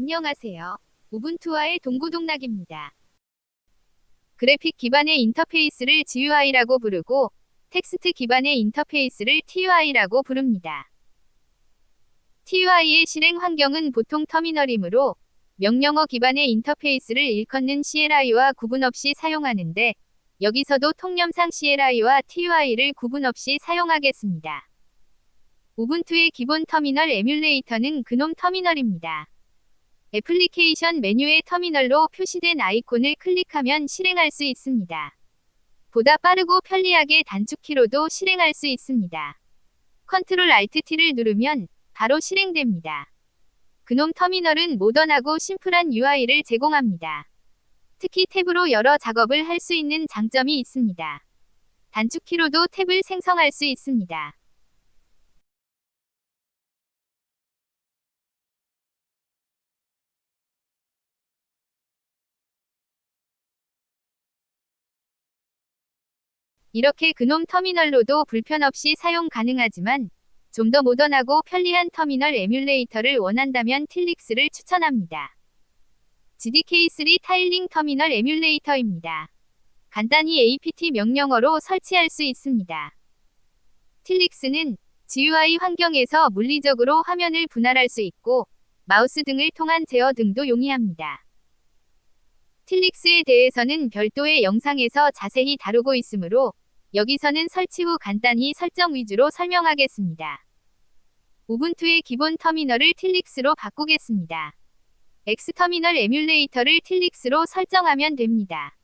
안녕하세요. 우분투와의 동고동락입니다. 그래픽 기반의 인터페이스를 GUI라고 부르고 텍스트 기반의 인터페이스를 TUI라고 부릅니다. TUI의 실행 환경은 보통 터미널이므로 명령어 기반의 인터페이스를 일컫는 CLI와 구분 없이 사용하는데 여기서도 통념상 CLI와 TUI를 구분 없이 사용하겠습니다. 우분투의 기본 터미널 에뮬레이터는 그놈 터미널입니다. 애플리케이션 메뉴의 터미널로 표시된 아이콘을 클릭하면 실행할 수 있습니다. 보다 빠르고 편리하게 단축키로도 실행할 수 있습니다. Ctrl Alt T를 누르면 바로 실행됩니다. 그놈 터미널은 모던하고 심플한 UI를 제공합니다. 특히 탭으로 여러 작업을 할 수 있는 장점이 있습니다. 단축키로도 탭을 생성할 수 있습니다. 이렇게 그놈 터미널로도 불편 없이 사용 가능하지만 좀 더 모던하고 편리한 터미널 에뮬레이터를 원한다면 틸릭스를 추천합니다. GDK3 타일링 터미널 에뮬레이터입니다. 간단히 apt 명령어로 설치할 수 있습니다. 틸릭스는 GUI 환경에서 물리적으로 화면을 분할할 수 있고 마우스 등을 통한 제어 등도 용이합니다. 틸릭스에 대해서는 별도의 영상에서 자세히 다루고 있으므로 여기서는 설치 후 간단히 설정 위주로 설명하겠습니다. 우분투의 기본 터미널을 틸릭스로 바꾸겠습니다. X터미널 에뮬레이터를 틸릭스로 설정하면 됩니다.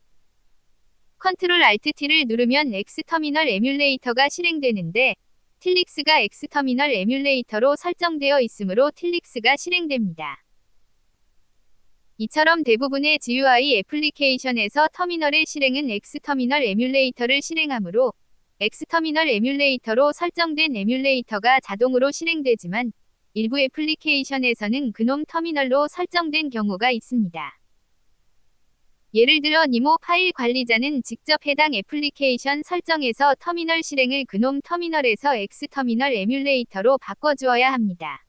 Ctrl Alt T를 누르면 X터미널 에뮬레이터가 실행되는데 틸릭스가 X터미널 에뮬레이터로 설정되어 있으므로 틸릭스가 실행됩니다. 이처럼 대부분의 GUI 애플리케이션에서 터미널의 실행은 X터미널 에뮬레이터를 실행하므로 X터미널 에뮬레이터로 설정된 에뮬레이터가 자동으로 실행되지만 일부 애플리케이션에서는 그놈 터미널로 설정된 경우가 있습니다. 예를 들어 니모 파일 관리자는 직접 해당 애플리케이션 설정에서 터미널 실행을 그놈 터미널에서 X터미널 에뮬레이터로 바꿔주어야 합니다.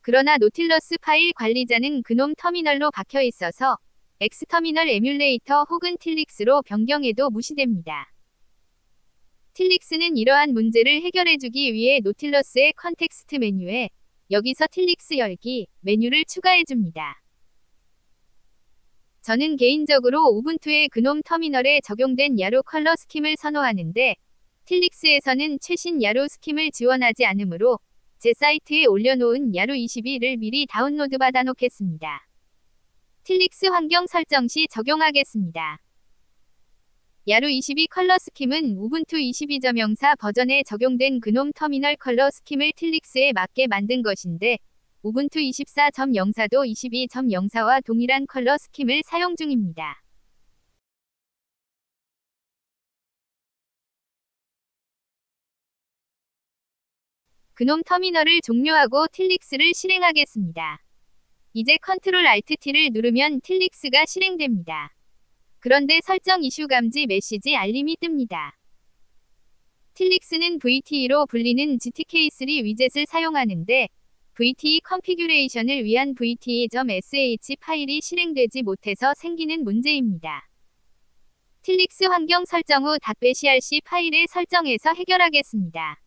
그러나 노틸러스 파일 관리자는 그놈 터미널로 박혀 있어서 X터미널 에뮬레이터 혹은 틸릭스로 변경해도 무시됩니다. 틸릭스는 이러한 문제를 해결해주기 위해 노틸러스의 컨텍스트 메뉴에 여기서 틸릭스 열기 메뉴를 추가해줍니다. 저는 개인적으로 우분투의 그놈 터미널에 적용된 야로 컬러 스킴을 선호하는데 틸릭스에서는 최신 야로 스킴을 지원하지 않으므로 제 사이트에 올려놓은 야로 22를 미리 다운로드 받아 놓겠습니다. 틸릭스 환경 설정 시 적용하겠습니다. 야로 22 컬러 스킴은 우분투 22.04 버전에 적용된 그놈 터미널 컬러 스킴을 틸릭스에 맞게 만든 것인데 우분투 24.04도 22.04와 동일한 컬러 스킴을 사용 중입니다. 그놈 터미널을 종료하고 틸릭스를 실행하겠습니다. 이제 Ctrl Alt T를 누르면 틸릭스가 실행됩니다. 그런데 설정 이슈 감지 메시지 알림이 뜹니다. 틸릭스는 VTE로 불리는 GTK3 위젯을 사용하는데 VTE 컨피규레이션을 위한 VTE.sh 파일이 실행되지 못해서 생기는 문제입니다. 틸릭스 환경 설정 후 .brc 파일에 설정해서 해결하겠습니다.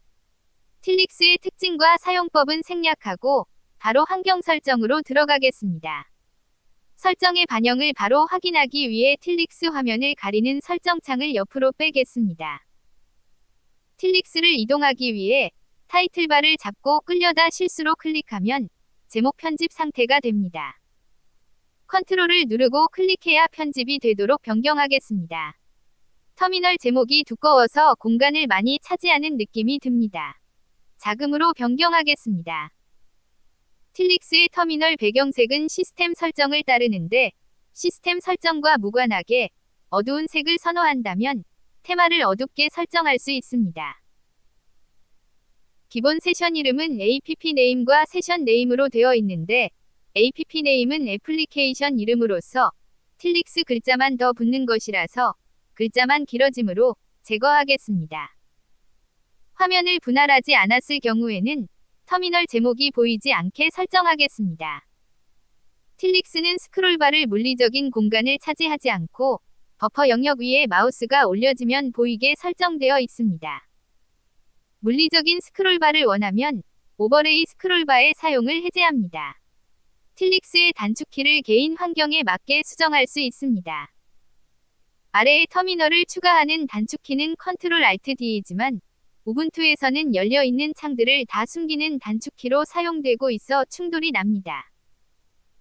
틸릭스의 특징과 사용법은 생략하고 바로 환경 설정으로 들어가겠습니다. 설정의 반영을 바로 확인하기 위해 틸릭스 화면을 가리는 설정창을 옆으로 빼겠습니다. 틸릭스를 이동하기 위해 타이틀바를 잡고 끌려다 실수로 클릭하면 제목 편집 상태가 됩니다. 컨트롤을 누르고 클릭해야 편집이 되도록 변경하겠습니다. 터미널 제목이 두꺼워서 공간을 많이 차지하는 느낌이 듭니다. 자금으로 변경하겠습니다. 틸릭스의 터미널 배경색은 시스템 설정을 따르는데 시스템 설정과 무관하게 어두운 색을 선호한다면 테마를 어둡게 설정할 수 있습니다. 기본 세션 이름은 app name과 세션 네임으로 되어 있는데 app name은 애플리케이션 이름으로서 틸릭스 글자만 더 붙는 것이라서 글자만 길어지므로 제거하겠습니다. 화면을 분할하지 않았을 경우에는 터미널 제목이 보이지 않게 설정하겠습니다. 틸릭스는 스크롤바를 물리적인 공간을 차지하지 않고 버퍼 영역 위에 마우스가 올려지면 보이게 설정되어 있습니다. 물리적인 스크롤바를 원하면 오버레이 스크롤바의 사용을 해제합니다. 틸릭스의 단축키를 개인 환경에 맞게 수정할 수 있습니다. 아래에 터미널을 추가하는 단축키는 컨트롤 알트 D이지만 우분투에서는 열려있는 창들을 다 숨기는 단축키로 사용되고 있어 충돌이 납니다.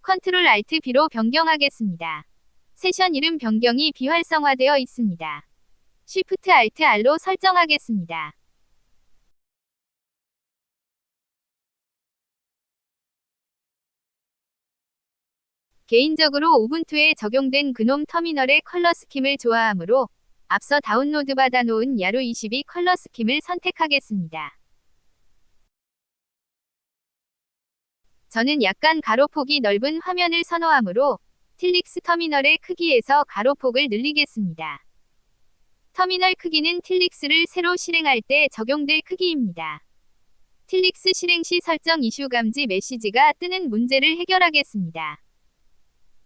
컨트롤 알트 B로 변경하겠습니다. 세션 이름 변경이 비활성화되어 있습니다. 쉬프트 알트 R로 설정하겠습니다. 개인적으로 우분투에 적용된 그놈 터미널의 컬러 스킴을 좋아하므로 앞서 다운로드 받아놓은 야루 22 컬러 스킴을 선택하겠습니다. 저는 약간 가로폭이 넓은 화면을 선호하므로 틸릭스 터미널의 크기에서 가로폭을 늘리겠습니다. 터미널 크기는 틸릭스를 새로 실행할 때 적용될 크기입니다. 틸릭스 실행 시 설정 이슈 감지 메시지가 뜨는 문제를 해결하겠습니다.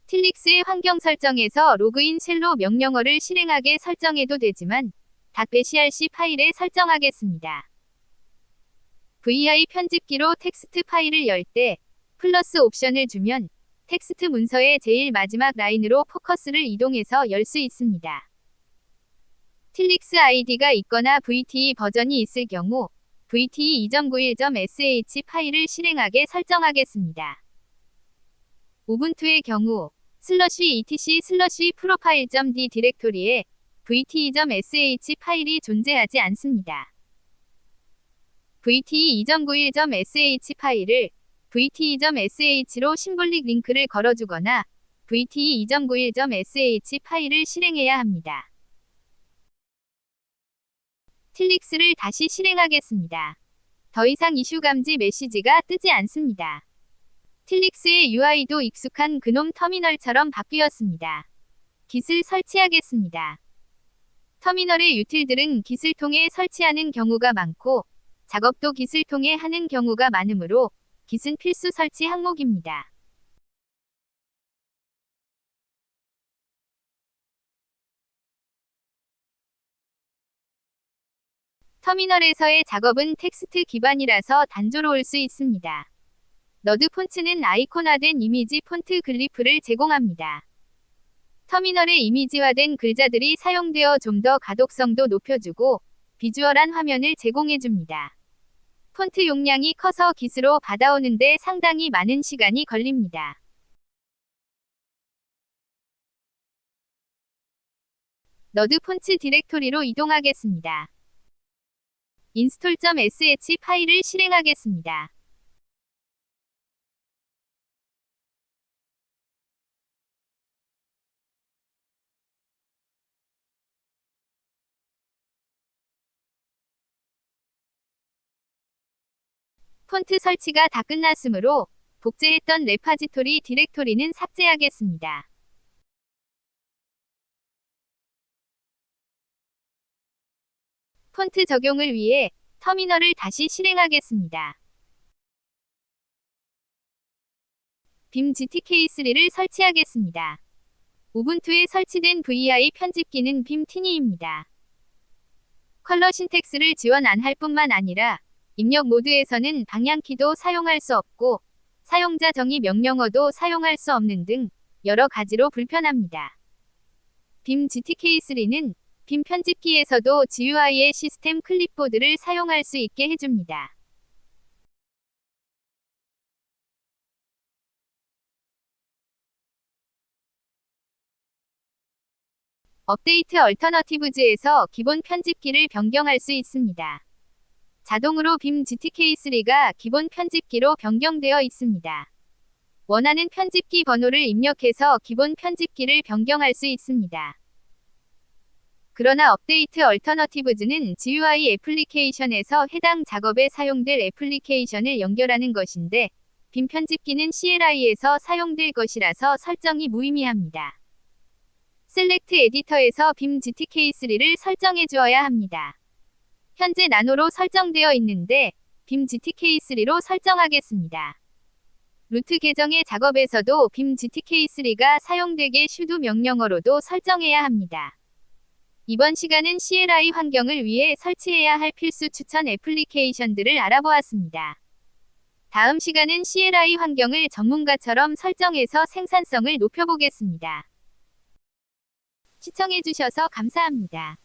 틸릭스의 환경 설정에서 로그인 쉘로 명령어를 실행하게 설정해도 되지만 .bcrc 파일에 설정하겠습니다. VI 편집기로 텍스트 파일을 열 때 플러스 옵션을 주면 텍스트 문서의 제일 마지막 라인으로 포커스를 이동해서 열 수 있습니다. 틸릭스 아이디가 있거나 VTE 버전이 있을 경우 VTE 2.91.sh 파일을 실행하게 설정하겠습니다. 우분투의 경우 /etc/profile.d 디렉토리에 vte.sh 파일이 존재하지 않습니다. vte 2.91.sh 파일을 vte.sh로 심볼릭 링크를 걸어주거나 vte 2.91.sh 파일을 실행해야 합니다. 틸릭스를 다시 실행하겠습니다. 더 이상 이슈 감지 메시지가 뜨지 않습니다. 틸릭스의 UI도 익숙한 그놈 터미널처럼 바뀌었습니다. 깃을 설치하겠습니다. 터미널의 유틸들은 깃을 통해 설치하는 경우가 많고 작업도 깃을 통해 하는 경우가 많으므로 깃은 필수 설치 항목입니다. 터미널에서의 작업은 텍스트 기반이라서 단조로울 수 있습니다. 너드 폰츠는 아이콘화된 이미지 폰트 글리프를 제공합니다. 터미널에 이미지화된 글자들이 사용되어 좀 더 가독성도 높여주고 비주얼한 화면을 제공해줍니다. 폰트 용량이 커서 깃으로 받아오는데 상당히 많은 시간이 걸립니다. 너드 폰츠 디렉토리로 이동하겠습니다. install.sh 파일을 실행하겠습니다. 폰트 설치가 다 끝났으므로 복제했던 레파지토리 디렉토리는 삭제하겠습니다. 폰트 적용을 위해 터미널을 다시 실행하겠습니다. 빔 GTK3를 설치하겠습니다. 우분투에 설치된 VI 편집기는 빔 티니입니다. 컬러 신텍스를 지원 안 할 뿐만 아니라 입력 모드에서는 방향키도 사용할 수 없고 사용자 정의 명령어도 사용할 수 없는 등 여러 가지로 불편합니다. 빔 GTK3는 빔 편집기에서도 GUI의 시스템 클립보드를 사용할 수 있게 해줍니다. 업데이트 얼터너티브즈에서 기본 편집기를 변경할 수 있습니다. 자동으로 빔 GTK3가 기본 편집기로 변경되어 있습니다. 원하는 편집기 번호를 입력해서 기본 편집기를 변경할 수 있습니다. 그러나 업데이트 얼터너티브즈는 GUI 애플리케이션에서 해당 작업에 사용될 애플리케이션을 연결하는 것인데 빔 편집기는 CLI에서 사용될 것이라서 설정이 무의미합니다. 셀렉트 에디터에서 빔 GTK3를 설정해 주어야 합니다. 현재 나노로 설정되어 있는데 빔 GTK3로 설정하겠습니다. 루트 계정의 작업에서도 빔 GTK3가 사용되게 슈도 명령어로도 설정해야 합니다. 이번 시간은 CLI 환경을 위해 설치해야 할 필수 추천 애플리케이션들을 알아보았습니다. 다음 시간은 CLI 환경을 전문가처럼 설정해서 생산성을 높여보겠습니다. 시청해주셔서 감사합니다.